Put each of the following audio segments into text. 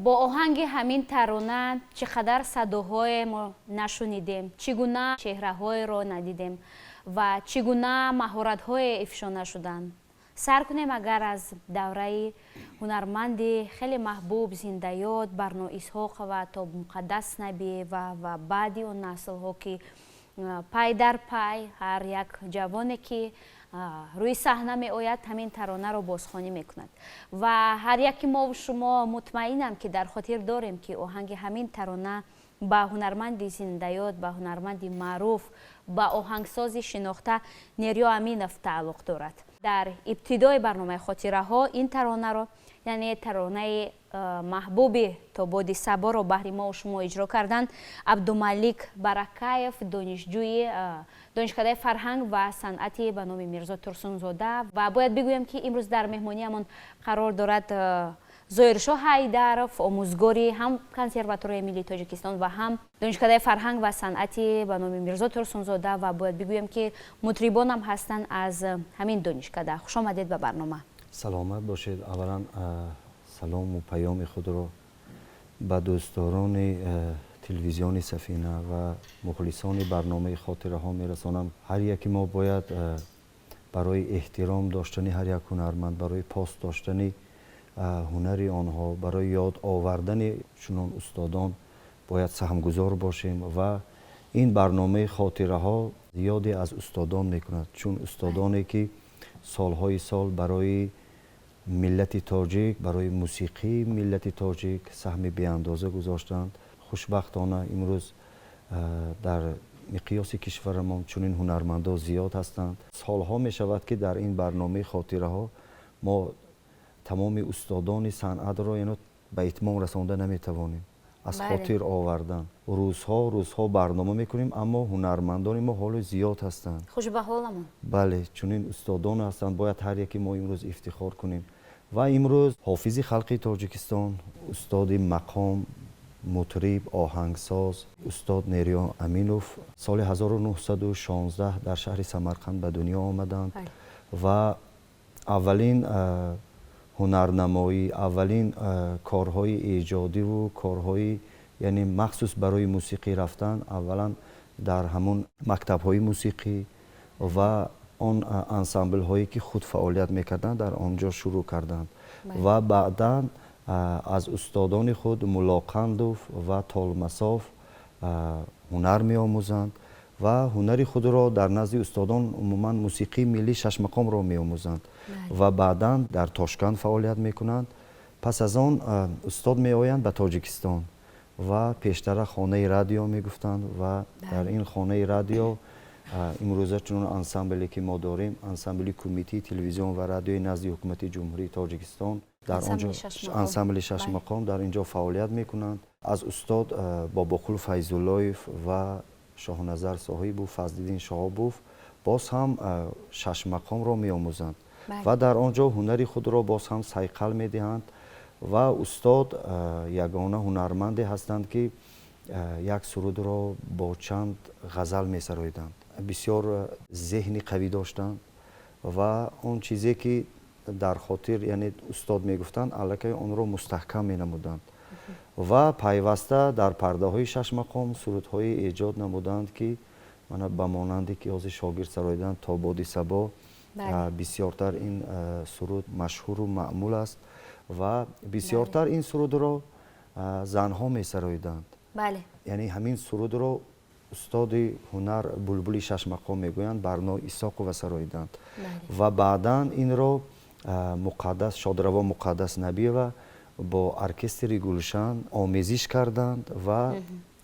با آهنگ همین ترانه چقدر صداهای ما نشنیدیم، چگونه چهره‌های را ندیدیم و چگونه مهارت‌های افشا نشدند. سر کنیم اگر از دوره هنرمندی خیلی محبوب زنده یاد برنو اسحاق و تا مقدس نبی و بعدی اون نسل‌ها که پای در پای هر یک جوانی که روی صحنه می آید همین ترانه رو بازخوانی میکند و هر یکی ما و شما مطمئنم که در خاطر داریم که آهنگ همین ترانه با هنرمندی زنده یاد، با هنرمندی معروف، با آهنگساز شناخته نیریا امینوف تعلق دارد. در ابتدای برنامه خاطره ها این ترانه رو، یعنی ترانه محبوب تا باد صبا رو بهر ما و شما اجرا کردن عبدالملک برکایف، دانشکده فرهنگ و صنعتی به نام میرزا ترسونزاده. و باید بگویم که امروز در مهمانی همون قرار دارد ظاهرشاه حیدرов، آموزگاری هم کنسرواتوری ملی تاجیکستان و هم دانشکده فرهنگ و صنعتی به نام میرزا ترسونزاده و باید بگویم که مطربان هم هستند از همین دانشکده. خوش آمدید به برنامه. سلامت باشید. اولا سلام و پیام خود را به دوستداران تلویزیون سفینه و مخلصان برنامه خاطره ها میرسانم. هر یکی ما باید برای احترام داشتن هر یک هنرمند، برای پاس داشتن ҳунари онҳо, барои ёд овардани чунон устодон бояд саҳмгузор бошем ва ин барномаи хотираҳо зиёде аз устодон мекунад, чун устодоне ки солҳои сол барои миллати тоҷик, барои мусиқии миллати тоҷик саҳми беандоза гузоштанд. хушбахтона имрӯз дар миқёси кишварамон чунин ҳунармандон зиёд ҳастанд. солҳо мешавад ки дар ин барномаи хотираҳо мо тамоми устодони санъатро ба итмом расонда наметавонем, аз хотир овардан. рӯзҳо барнома мекунем, аммо ҳунармандони мо ҳоло зиёд ҳастанд. хуш ба ҳоламон. бале, чунин устодон ҳастанд, бояд ҳар яке мо имрӯз ифтихор кунем. ва имрӯз ҳофизи халқи тоҷикистон, устоди мақом, мутриб, оҳангсоз, устод Нериё Аминов соли 1916 дар шаҳри Самарқанд ба дунё омаданд ва аввалин ҳунарнамоӣ, аввалин корҳои эҷодиву корҳои яъне махсус барои мусиқӣ рафтан аввалан дар ҳамун мактабҳои мусиқӣ ва он ансамблҳое ки худ фаъолият мекарданд дар он ҷо шурӯъ карданд ва баъдан аз устодони худ Муллоқандов ва Толмасов ҳунар меомӯзанд ва ҳунари худро дар назди устодон умуман мусиқии миллии шашмақомро меомӯзанд ва баъдан дар Тошканд фаъолият мекунанд. пас аз он устод меоянд ба Тоҷикистон ва пештара хонаи радио мегуфтанд ва дар ин хонаи радио имрӯза чунон ансамбле ки мо дорем, ансамбли кумитии телевизион ва радиои назди ҳукумати ҷумҳурии Тоҷикистон, дар онҷо ансамбли шашмақом дар ин ҷо фаъолият мекунанд. аз устод Бобоқул Файзуллоев ва Шоҳназар Соҳибов, Фазлиддин Шоҳобов боз ҳам шашмақомро меомӯзанд ва дар он ҷо ҳунари худро боз ҳам сайқал медиҳанд ва устод ягона ҳунарманде ҳастанд ки як сурудро бо чанд ғазал месароиданд. бисёр зеҳни қавӣ доштанд ва он чизе ки дар хотир яъне устод мегуфтанд аллакай онро мустаҳкам менамуданд ва пайваста дар пардаҳои шашмақом сурудҳои эҷод намуданд ки мана ба монанде ки ҳозир шогирд сароиданд то боди сабо бисёртар ин суруд машҳуру маъмул аст ва бисёртар ин сурудро занҳо месароиданд. яъне ҳамин сурудро устоди ҳунар булбули шашмақом мегӯянд Барно Исоқова сароиданд ва баъдан инро муқаддас Шодраво Муқаддас Набиева бо оркестри Гулшан омезиш карданд ва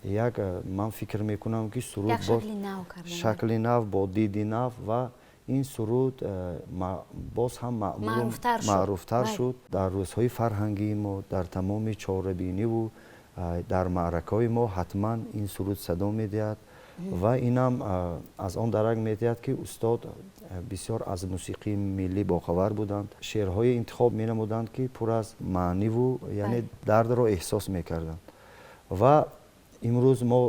як ман фикр мекунам ки суруд шакли нав бо диди нав ва ин суруд боз ҳам маъруфтар шуд дар рӯзҳои фарҳангии мо, дар тамоми чорабиниву дар маъракаҳои мо ҳатман ин суруд садо медиҳад ва инам аз он дарак медиҳад ки устод бисёр аз мусиқии миллӣ бохабар буданд. шеърҳое интихоб менамуданд ки пур аз маъниву яъне дардро эҳсос мекарданд ва имрӯз мо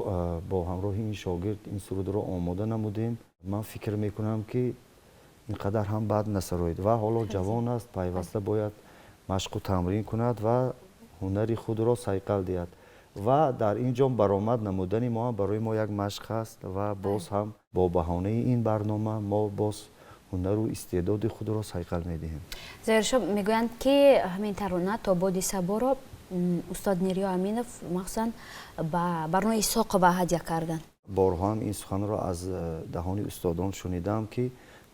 бо ҳамроҳи ин шогирд ин сурудро омода намудем. ман фикр мекунам ки ин қадар ҳам бад насароид ва ҳоло ҷавон аст, пайваста бояд машқу тамрин кунад ва ҳунари худро сайқал диҳад ва дар ин ҷо баромад намудани мо ҳам барои мо як машқ аст ва боз ҳам бо баҳонаи ин барнома мо боз ҳунару истеъдоди худро сайқал медиҳем. Заҳиршо мегӯянд ки ҳамин тарона то боди саборо устод Нериё Аминов махсусан ба Барно Исоқова ҳадя карданд. борҳо ҳам ин суханро аз даҳони устодон шунидам ки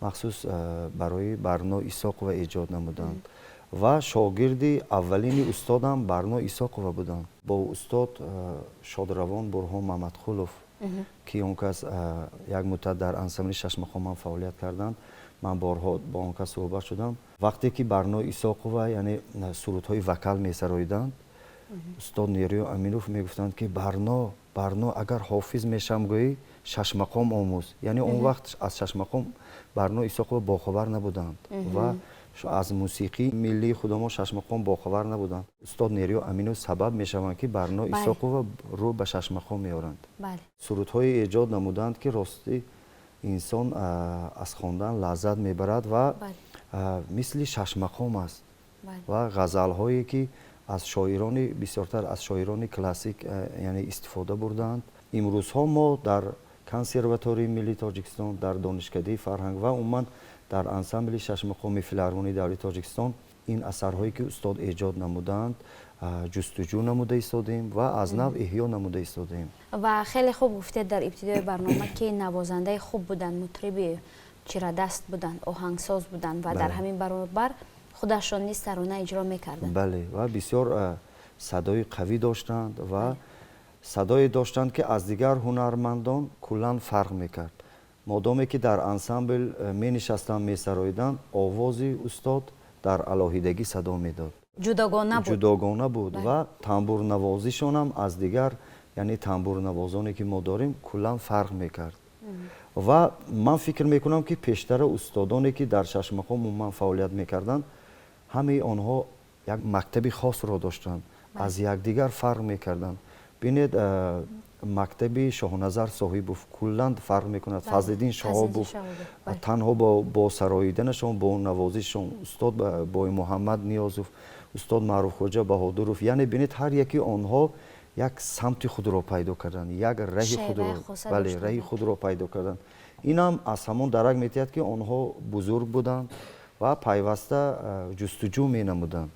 махсус барои Барно Исоқова эҷод намуданд ва шогирди аввалини устодам Барно Исоқова буданд. бо устод шодравон Бурҳон Маҳмадқулов ки он кас як муддат дар ансамбли шашмақом ҳам фаъолият карданд, ман борҳо бо он кас суҳбат шудам. вақте ки Барно Исоқова яъне сурудҳои вокал месароиданд, устод Нериё Аминов мегуфтанд ки Барно агар ҳофиз мешавам гӯӣ шашмақом омӯз. яъне он вақт аз шашмақом Барно Исоқова бохабар набуданд ва аз мусиқии миллии худамо шашмақом бохабар набуданд. устод Нериё Аминов сабаб мешаванд ки Барно Исоқова рӯ ба шашмақом меоранд. сурудҳое эҷод намуданд ки ростӣ инсон аз хондан лаззат мебарад ва мисли шашмақом аст ва ғазалҳое ки аз шоирони бисёртар аз шоирони классик яъне истифода бурданд. имрӯзҳо мо дар консерватории миллии Тоҷикистон, дар донишкадии фарҳанг ва умуман дар ансамбли шашмақоми филармонии давлати Тоҷикистон این اثرهایی که استاد ایجاد نمودند جستجو نموده ایستادیم و از نو احیا نموده ایستادیم. و خیلی خوب گفتید در ابتدای برنامه که نوازنده خوب بودن، مطرب چیره‌دست بودن، آهنگساز بودن و در همین برابر خودشان نیز ترانه اجرا میکردند. بله و بسیار صدای قوی داشتند و صدای داشتند که از دیگر هنرمندان کلاً فرق میکرد. مادامی که در انسامبل می نشستند می سراییدند، آوازی استاد در علاهیدگی صدا میداد. جداگانه بود و تنبور نوازیشان هم از دیگر، یعنی تنبور نوازانی که ما داریم کلاً فرق میکرد. و من فکر میکنم که پیشتر استادانی که در ششمقام من فعالیت میکردند، همه آنها یک مکتب خاص را داشتند، از یکدیگر فرق میکردند. ببینید مکتب شاهنظر صاحبوف کلاً فرق میکند. فضل‌الدین شهابوف تنها با سراییدنشون، با نوازیشون، استاد با محمد نیازوف، استاد معروف خواجه بهادروف، یعنی ببینید هر یکی آنها یک سمت خود را پیدا کردند، یک راه خود را پیدا کردند. این هم از همون درک میتید که آنها بزرگ بودند و پیوسته جستجو می نمودند.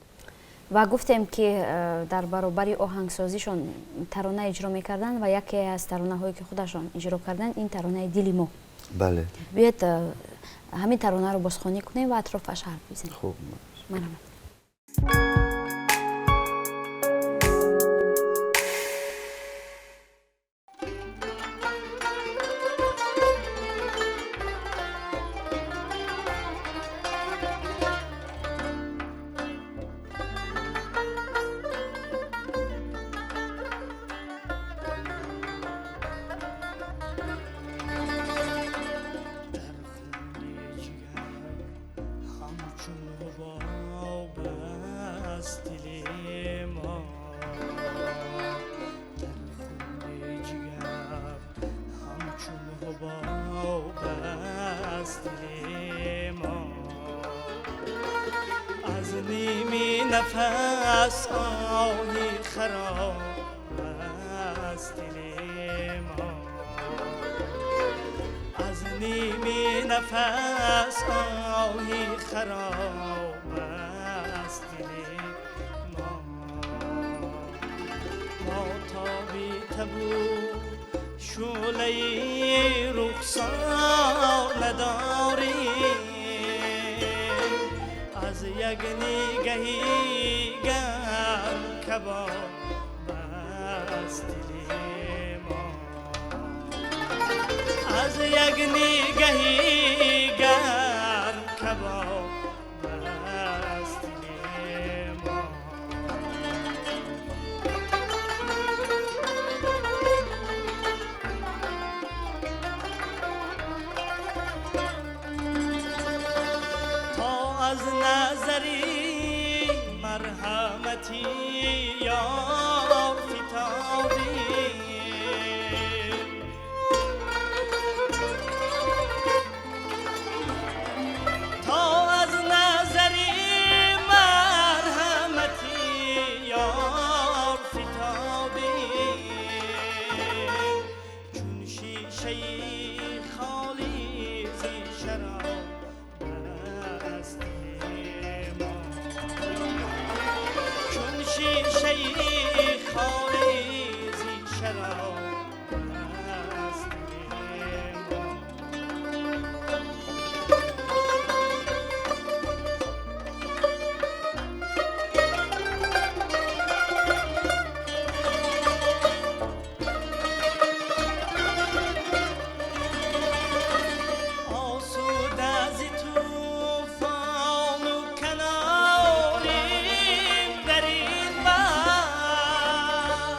و گفتیم که در برابر آهنگسازیشون ترانه اجرا میکردن و یکی از ترانه هایی که خودشان اجرا کردن این ترانه دل ما. بله. بیاید همین ترانه رو بازخوانی کنیم و اطرافش حرف بزنیم. خوب. مرحبا. نفس آهی خراب از دل ما، از نیمی نفس آهی خراب از دل ما. ما تابی تبو شعله رخسار نداریم، از یک نگهی گرم کباب از دل ما، از یک نگهی گرم کباب از دل ما. تا از نظری مرحمتی یار فتادی، تا از نظری مرحمتی یار فتادی، چون شیشه خالی زی شراب از دل ما، چون شیشه خالی زی شراب از دل ما. آسوده از طوفان و کناریم در این بحر،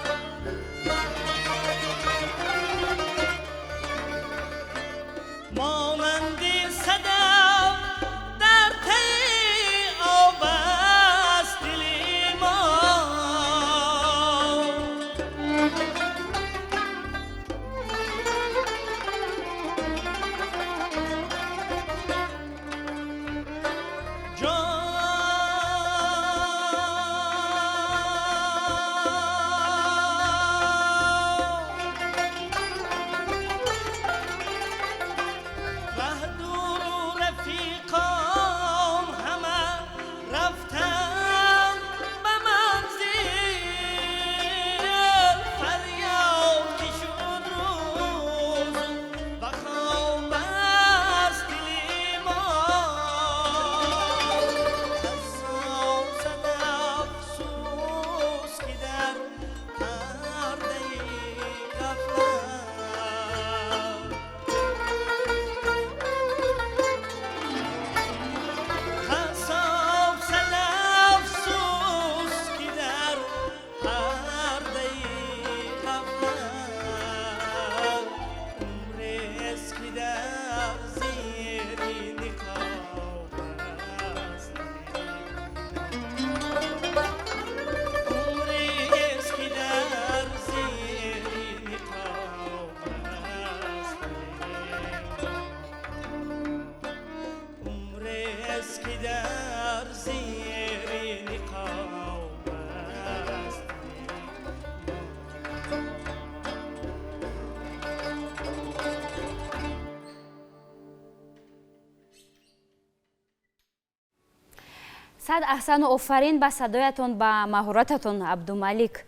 100% офарин ба садоятон ба маҳорататон Абдумалик.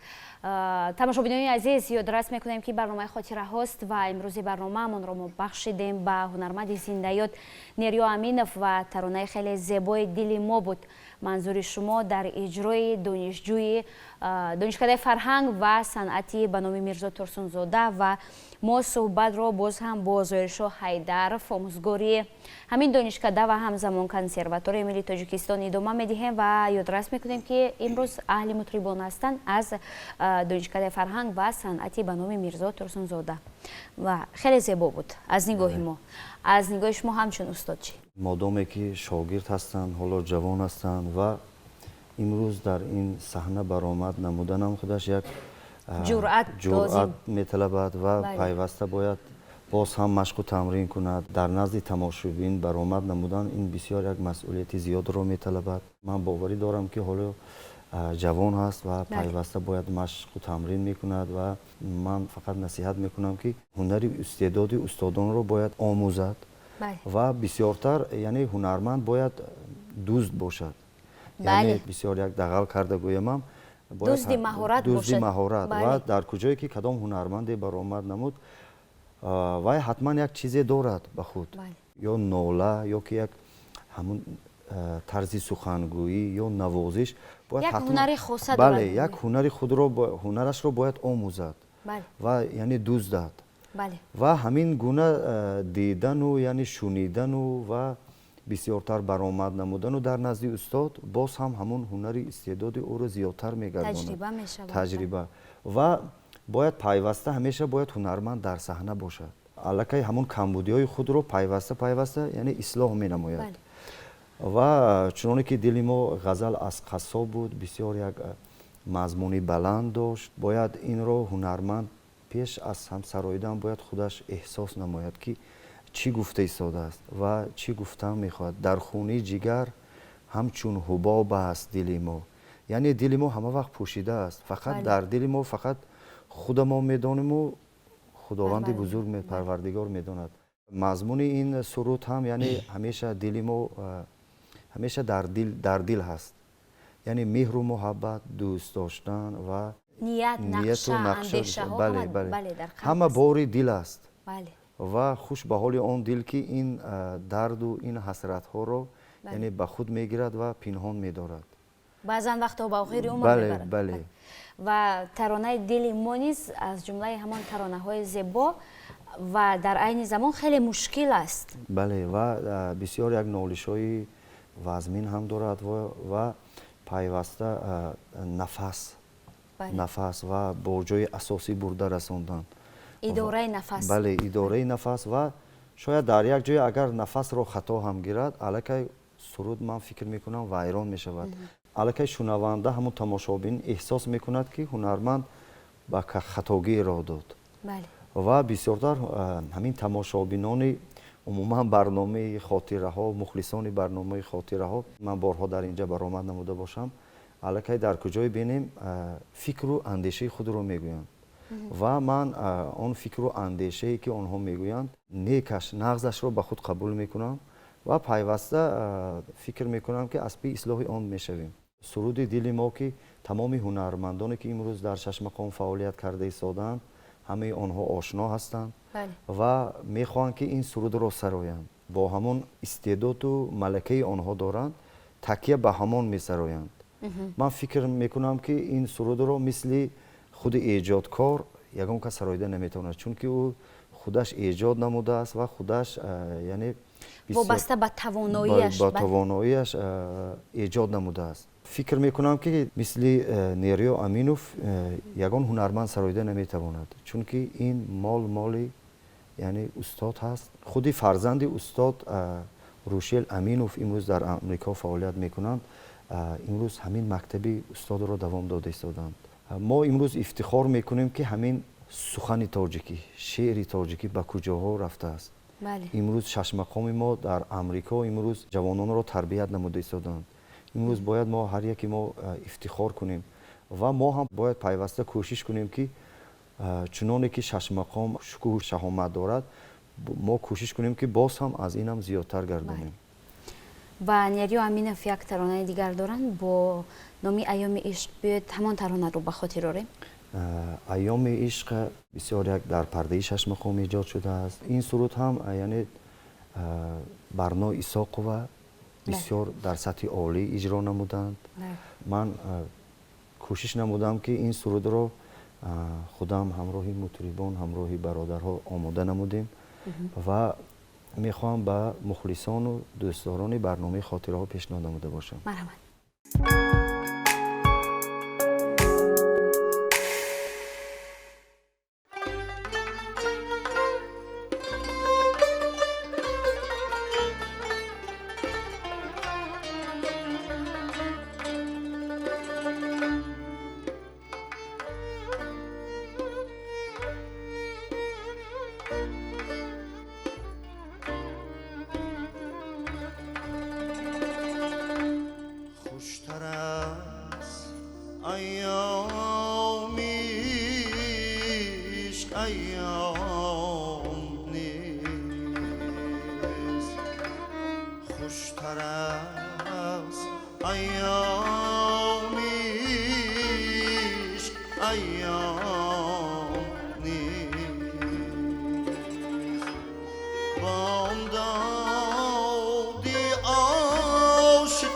тамошобинони азиз, ёдрас мекунем ки барномаи хотираҳост ва имрӯзи барномаамонро мо бахшидем ба ҳунарманди зиндаёт Нерё Аминов ва таронаи хеле зебои Дили мо буд. манзури шумо дар иҷрои донишкадаи фарҳанг ва санъати ба номи Мирзо Турсунзода ва мо суҳбатро боз ҳам бо Зоиршоҳ Ҳайдаров, омӯзгори ҳамин донишкада ва ҳамзамон консерваторияи Миллии Тоҷикистон идома медиҳем ва ёдрас мекунем ки имрӯз аҳли мутрибон ҳастанд аз донишкадаи фарҳанг ва санъати ба номи Мирзо Турсунзода ва хеле зебо буд аз нигоҳи мо. аз нигоҳи шумо ҳамчун устод чӣ? модоме ки шогирд ҳастанд, ҳоло ҷавон ҳастанд ва имрӯз дар ин саҳна баромад намуданам худаш як ҷуръат металабад ва пайваста бояд боз ҳам машқу тамрин кунад. дар назди тамошобин баромад намудан ин бисёр як масъулияти зиёдро металабад. ман боварӣ дорам ки ҳоло ҷавон ҳаст ва пайваста бояд машқу тамрин мекунад ва ман фақат насиҳат мекунам ки ҳунари истеъдоди устодонро бояд омӯзад ва бисёртар яъне ҳунарманд бояд дӯст бошад. яъне бисёр як дағал карда гӯямам дӯзди маҳорат ва дар куҷое ки кадом ҳунарманде баромад намуд вай ҳатман як чизе дорад ба худ, ё нола ё ки як ҳамун тарзи сухангӯӣ ё навозиш як ҳунари хоса бале як ҳунари худро ҳунарашро бояд омӯзад ва яъне дӯздад ва ҳамин гуна дидану яъне шунидану ва бисёртар баромад намудану дар назди устод боз ҳам ҳамун ҳунари истеъдоди ӯро зиёдтар мегардонад. таҷриба ва бояд пайваста ҳамеша бояд ҳунарманд дар саҳна бошад. аллакай ҳамун камбудиҳои худро пайваста яъне ислоҳ менамояд. ва чуноне ки дили мо ғазал аз қассоб буд, бисёр як мазмуни баланд дошт, бояд инро ҳунарманд пеш аз ҳамсароидан бояд худаш эҳсос намояд ки чӣ гуфта истодааст ва чӣ гуфтан мехоҳад. дар хуни ҷигар ҳамчун ҳубоб аст дили мо, яъне дили мо ҳама вақт пӯшидааст. фақат дар дили мо фақат худамон медониму худованди бузург парвардигор медонад. мазмуни ин суруд ҳам яъне ҳамеша дили мо ҳамеша дар дил ҳаст, яъне меҳру муҳаббат, дӯст доштан ва нияту нақша ҳама бори дил аст ва хуш ба ҳоли он дил ки ин дарду ин ҳасратҳоро яъне ба худ мегирад ва пинҳон медорад. баъзан вақтҳо ба охири умр мебарад. ва таронаи дили мо низ аз ҷумлаи ҳамон таронаҳои зебо ва дар айни замон хеле мушкил аст. бале ва бисёр як нолишҳои вазмин ҳам дорад ва пайваста нафас ва бо ҷои асосӣ бурда расондан. идораи нафас. бале идораи нафас ва шояд дар як ҷое агар нафасро хато ҳам гирад, аллакай суруд ман фикр мекунам вайрон мешавад. аллакай шунаванда ҳамун тамошобин эҳсос мекунад ки ҳунарманд ба хатогӣ роҳ дод. ва бисёртар ҳамин тамошобинони умуман барномаи хотираҳо, мухлисони барномаи хотираҳо, ман борҳо дар инҷа баромад намуда бошам, аллакай дар куҷое бинем фикру андешаи худро мегӯянд. ва ман он фикру андешае ки онҳо мегӯянд некаш нағзашро ба худ қабул мекунам ва пайваста фикр мекунам ки аз пии ислоҳи он мешавем. суруди дили мо ки тамоми ҳунармандоне ки имрӯз дар Шашмақом фаъолият карда истодаанд, ҳамаи онҳо ошно ҳастанд ва мехоҳанд ки ин сурудро сароянд. бо ҳамон истеъдоду малакаи онҳо доранд, такя ба ҳамон месароянд. ман фикр мекунам ки ин сурудро мисли худи эҷодкор ягон кас сароида наметавонад, чунки ӯ худаш эҷод намудааст ва худаш яъне вобаста ба тавоноияш эҷод намудааст. фикр мекунам ки мисли Нерё Аминов ягон ҳунарманд сароида наметавонад, чунки ин моли яъне устод ҳаст. худи фарзанди устод Рушел Аминов имрӯз дар Амрико фаъолият мекунанд. имрӯз ҳамин мактаби устодро давом дода истоданд. мо имрӯз ифтихор мекунем ки ҳамин сухани тоҷикӣ, шеъри тоҷикӣ ба куҷоҳо рафтааст. имрӯз Шашмақоми мо дар Амрико имрӯз ҷавононро тарбият намуда истоданд. имрӯз бояд мо ҳар яки мо ифтихор кунем ва мо ҳам бояд пайваста кӯшиш кунем ки чуноне ки Шашмақом шукӯҳу шаҳомат дорад, мо кӯшиш кунем ки боз ҳам аз инам зиёдтар гардонем. و نیریو امینف یک ترانه دیگر دارن با نامی ایام عشق. بیاید همان ترانه رو به خاطر آریم. ایام عشق بسیار یک در پرده شش مقام ایجاد شده است. این سرود هم یعنی بر نوع عیسی قوه بسیار در سطح عالی اجرا نمودند. من کوشش نمودم که این سرود رو خودم همراهی مطربان همراهی برادرها آماده نمودیم و میخوام به مخلصان و دوستداران برنامه خاطره ها پیشنهاد نموده باشم. مرحبا. خوشتر از ایام عشق ایام نیست، خوشتر از ایام عشق ایام نیست. بامدادی عاشقان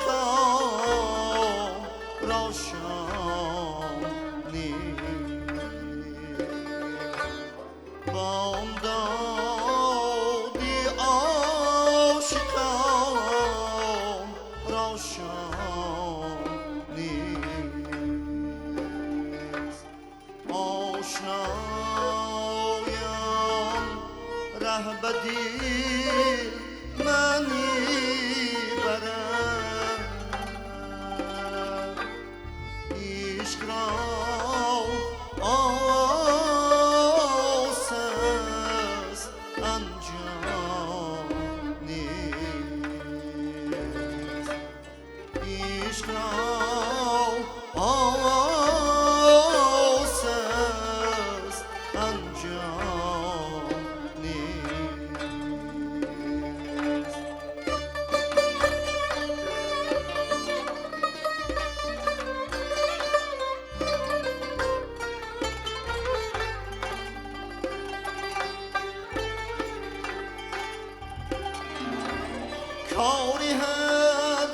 را شام نیست، بامدادی عاشقان را شام نیست. آشنایم ره بدی منی برد، عشق را آسس انجام نیست، عشق را آسس انجام نیست. کاری هر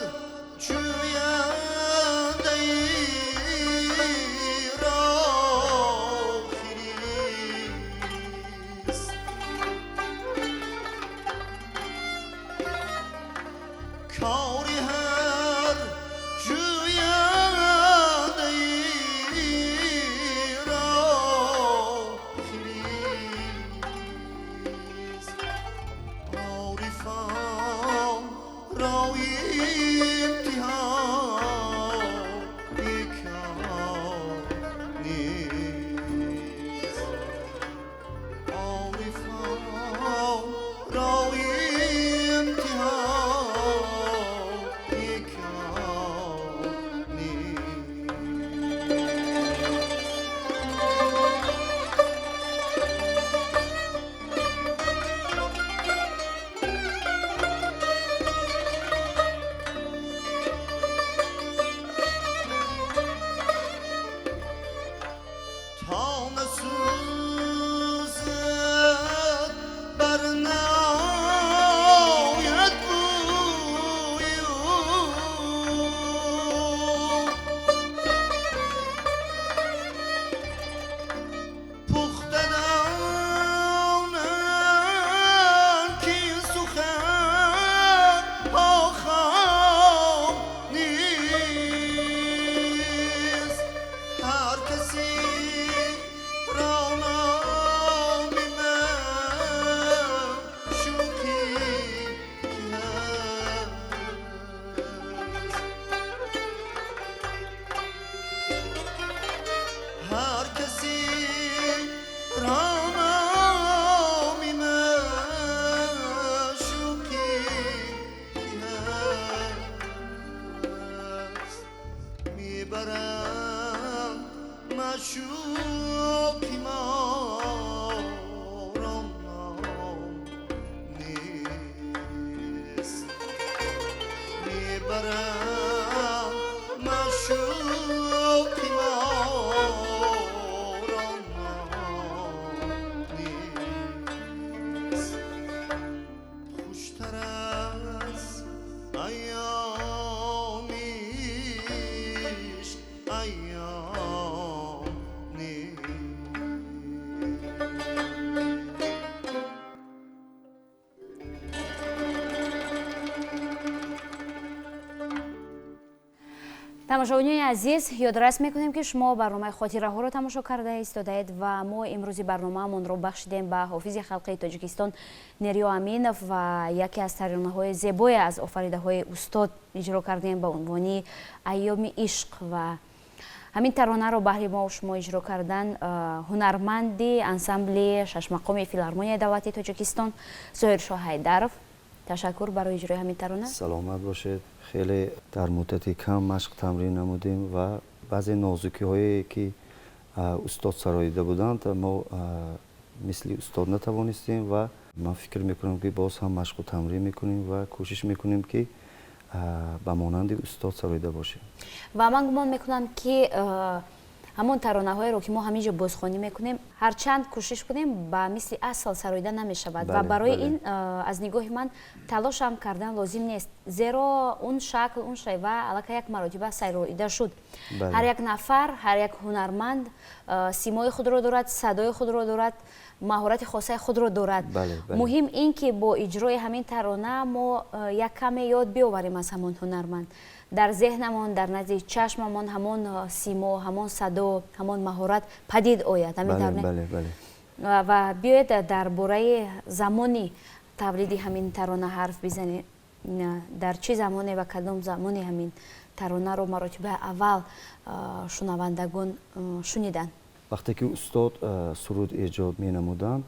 جوینده ای را خریست، کاری هر جوینده ای را خریست. عارفان را امتحان بیکار نیست، عارفان را امتحان بیکار تا نسوزد بر ناید بوی او، پخته دانند که این سخن آخام نیست. هر کسی را نامی من شوخی هست، هر کسی را نامی من شوخی هست. میبرم مشوقی ما را نام نیست، тамошобинони азиз, ёдрас мекунем ки шумо барномаи хотираҳоро тамошо карда истодаед ва мо имрӯзи барномаамонро бахшидем ба ҳофизи халқии Тоҷикистон Нериё Аминов ва яке аз таронаҳои зебое аз офаридаҳои устод иҷро кардем ба унвони айёми ишқ ва ҳамин таронаро баҳри мо шумо иҷро кардан ҳунарманди ансамбли шашмақоми филармонияи давлати Тоҷикистон Зоҳиршоҳ Ҳайдаров. ташаккур барои иҷрои ҳамин тарона. саломат бошед. хеле дар муддати кам машқ тамрин намудем ва баъзе нозукиҳое ки устод сароида буданд мо мисли устод натавонистем ва ман фикр мекунам ки боз ҳам машқу тамрин мекунем ва кӯшиш мекунем ки ба монанди устод сароида бошем. ва ман гумон мекунам ки ҳамон таронаҳоеро ки мо ҳаминҷо бозхонӣ мекунем ҳарчанд кӯшиш кунем ба мисли асл сароида намешавад ва барои ин аз нигоҳи ман талошам кардан лозим нест, зеро он шакл он шайва аллакай як маротиба сароида шуд. ҳар як нафар, ҳар як ҳунарманд симои худро дорад, садои худро дорад, маҳорати хосаи худро дорад. муҳим ин ки бо иҷрои ҳамин тарона мо як каме ёд биоварем аз ҳамон ҳунарманд. дар зеҳнамон, дар назди чашмамон ҳамон симо, ҳамон садо, ҳамон маҳорат падид ояд. ва биёед дар бораи замони тавлиди ҳамин тарона ҳарф бизанем. дар чӣ замоне ва кадом замони ҳамин таронаро маротибаи аввал шунавандагон шуниданд? вақте ки устод суруд эҷод менамуданд,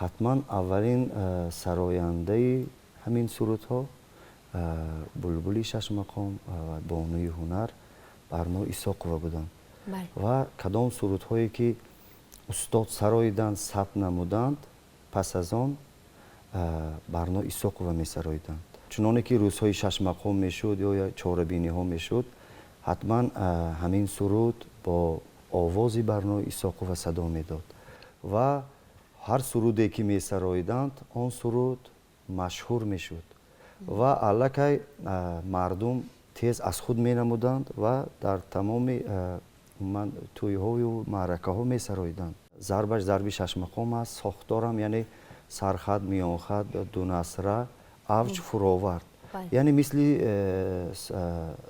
ҳатман аввалин сарояндаи ҳамин сурудҳо булбули шашмақом ва бонуи ҳунар Барно Исоқова буданд. ва кадом сурудҳое ки устод сароиданд, сабт намуданд, пас аз он Барно Исоқова месароиданд. чуноне ки рӯзҳои шашмақом мешуд ё чорабиниҳо мешуд, ҳатман ҳамин суруд бо овози Барно Исоқова садо медод ва ҳар суруде ки месароиданд, он суруд машҳур мешуд ва аллакай мардум тез аз худ менамуданд ва дар тамоми тӯйҳою маъракаҳо месароиданд. зарбаш зарби шашмақом аст, сохторам яъне сархат, миёнхат, дунасра, авҷ, фуровард. яъне мисли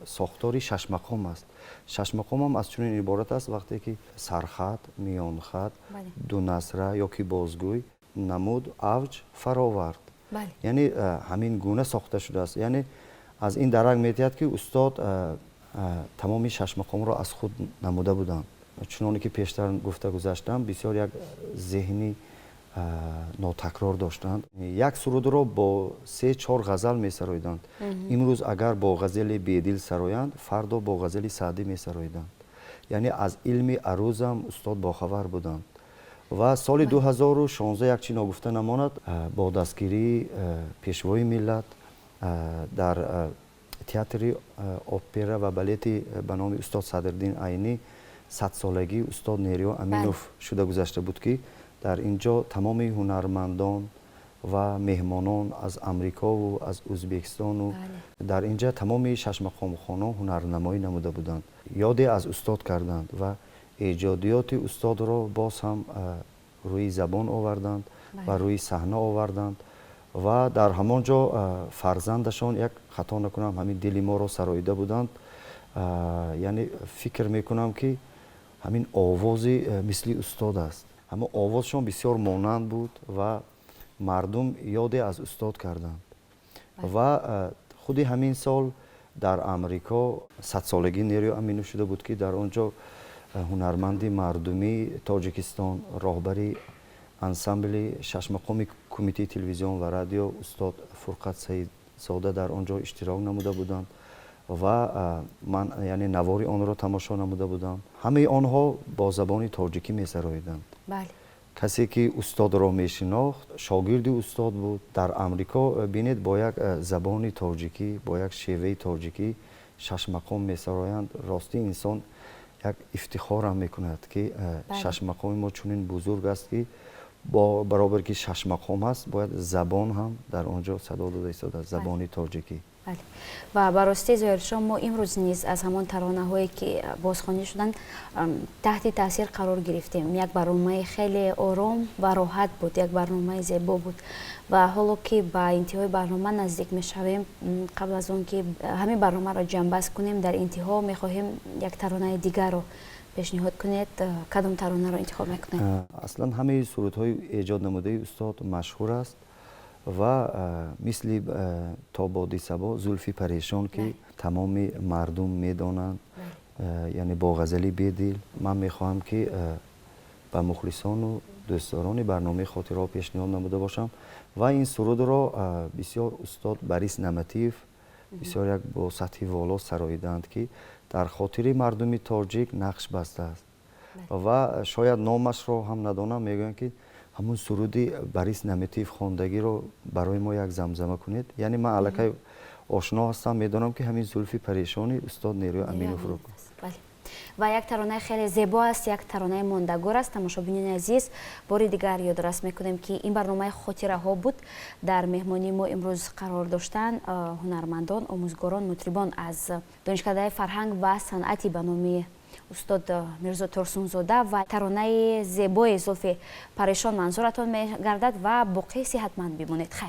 сохтори шашмақом аст. шашмақомам аз чунин иборат аст, вақте ки сархат, миёнхат, дунасра ё ки бозгӯй, намуд, авҷ, фаровард. яъне ҳамин гуна сохта шудааст. яъне аз ин дарак метиҳад ки устод тамоми шашмақомро аз худ намуда буданд. чуноне ки пештар гуфта гузаштам, бисёр як зеҳни нотакрор доштанд. як сурудро бо 3-4 ғазал месароиданд. имрӯз агар бо ғазали бедил сароянд, фардо бо ғазали Саъдӣ месароиданд. яъне аз илми арӯзам устод бохабар буданд. ва соли 2016 як чи ногуфта намонад, бо дастгирии пешвои миллат дар театри опера ва балети ба номи устод Садриддин Айнӣ 100-солагии устод Нериё Аминов шуда гузашта буд ки дар инҷо тамоми ҳунармандон ва меҳмонон аз Амрикову аз Ӯзбекистону дар инҷа тамоми шашмақомхонон ҳунарнамоӣ намуда буданд. ёде аз устод карданд ва эҷодиёти устодро боз ҳам рӯи забон оварданд ва рӯи саҳна оварданд ва дар ҳамон ҷо фарзандашон, як хато накунам, ҳамин дили моро сароида буданд. яъне фикр мекунам ки ҳамин овози мисли устод аст. ҳама овозшон бисёр монанд буд ва мардум ёде аз устод карданд. ва худи ҳамин сол дар Амрико 100-солагии Нериё Аминов шуда буд ки дар он ҷо ҳунарманди мардумии Тоҷикистон, роҳбари ансамбли шашмақоми кумитаи телевизион ва радио устод Фурқат Саидзода дар он ҷо иштирок намуда буданд ва ман яъне навори онро тамошо намуда будам. ҳамаи онҳо бо забони тоҷикӣ месароиданд. касе ки устодро мешинохт, шогирди устод буд. дар Амрико бинед бо як забони тоҷикӣ, бо як шеваи тоҷикӣ шашмақом месароянд. рости инсон як ифтихорам мекунад ки шашмақоми мо чунин бузург аст ки бо баробар ки шашмақом аст, бояд забон ҳам дар он ҷо садо дода истодааст, забони тоҷикӣ. بله. و براستی ظاهرشاه ما امروز نیز از همان ترانه‌هایی که بازخوانی شدند تحت تاثیر قرار گرفتیم. یک برنامه خیلی آرام و راحت بود، یک برنامه زیبا بود و حالا که به انتهای برنامه نزدیک میشویم، قبل از اون که همین برنامه را جنببست کنیم، در انتها میخواهیم یک ترانه دیگر رو پیشنهاد کنید. کدام ترانه رو انتخاب میکنید؟ اصلا همه سرودهای ایجاد نموده استاد مشهور است و مثل تا بادی صبا، زلفی پریشان که تمام مردم میدانند، یعنی با غزلی بیدل، من میخواهم که به مخلصان و دوستداران برنامه خاطرها پیشنهاد نموده باشم و این سرود را بسیار استاد بریس نمتیف بسیار یک با سطح والا سراییدند که در خاطر مردم تاجیک نقش بسته است و شاید نامش را هم ندانم، میگویند که همون سرودی بریس نمتیف خواندگی رو برای ما یک زمزمه کنید. یعنی من الکی آشنا هستم، میدانم که همین زلفی پریشانی استاد نیروی امین‌فروغ است. بله. و یک ترانه خیلی زیبا است، یک ترانه ماندگار است. تماشابینان عزیز، بار دیگر یادآوری میکنیم که این برنامه خاطره ها بود. در مهمانی ما امروز قرار داشتن هنرمندان، آموزگاران، مطربان از دانشکده فرهنگ و صنعتی به نام استاد میرزا ترسونزاده و ترانه زیبای زلف پریشان منظورتان میگردد و باقی صحتمند بمانید. خیر.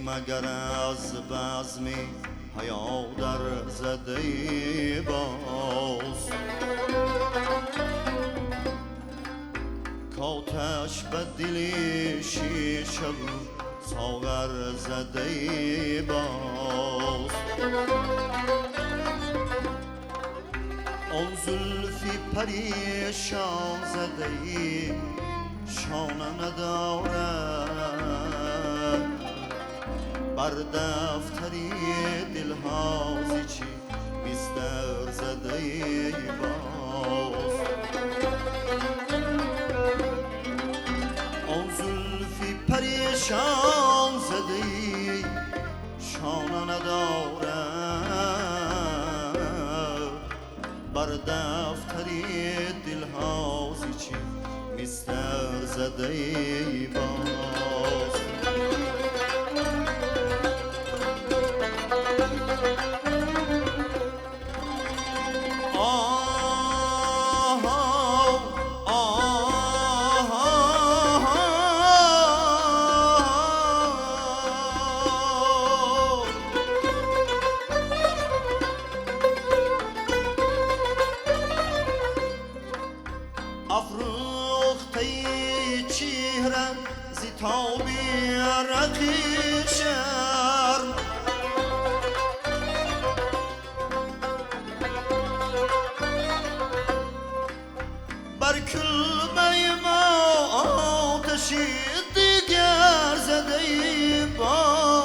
مگر از بزم حیا در زده باز کاتش به دل شیشه ساغر زده باز آن زلفی پریشان زده شانه ندارد بر دفتری دلهازی چی بیستر زده باز آن زلفی پریشان زده شانه ندارد بر دفتری دلهازی چی بیستر زده باز افروخته چهرم زیتابی رقی شرم بر کلبه ما آتشی دیگر زده باز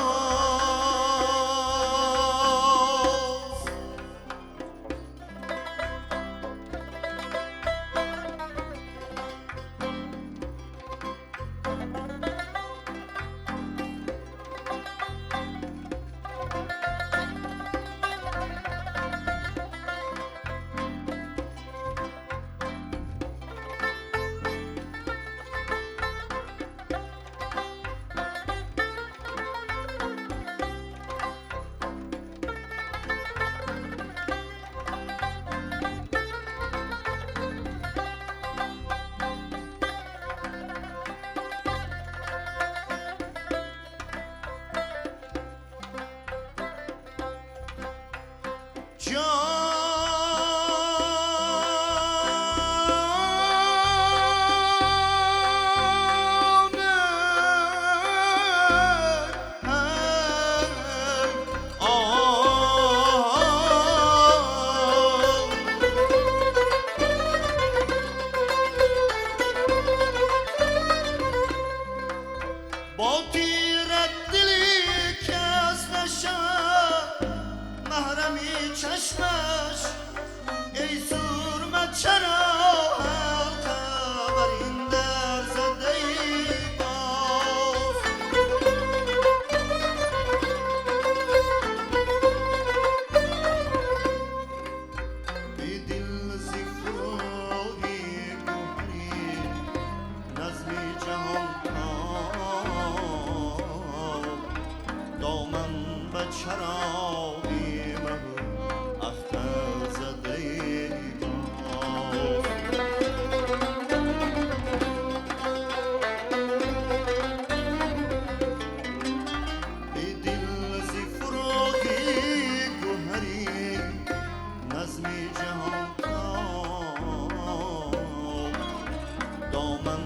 دامن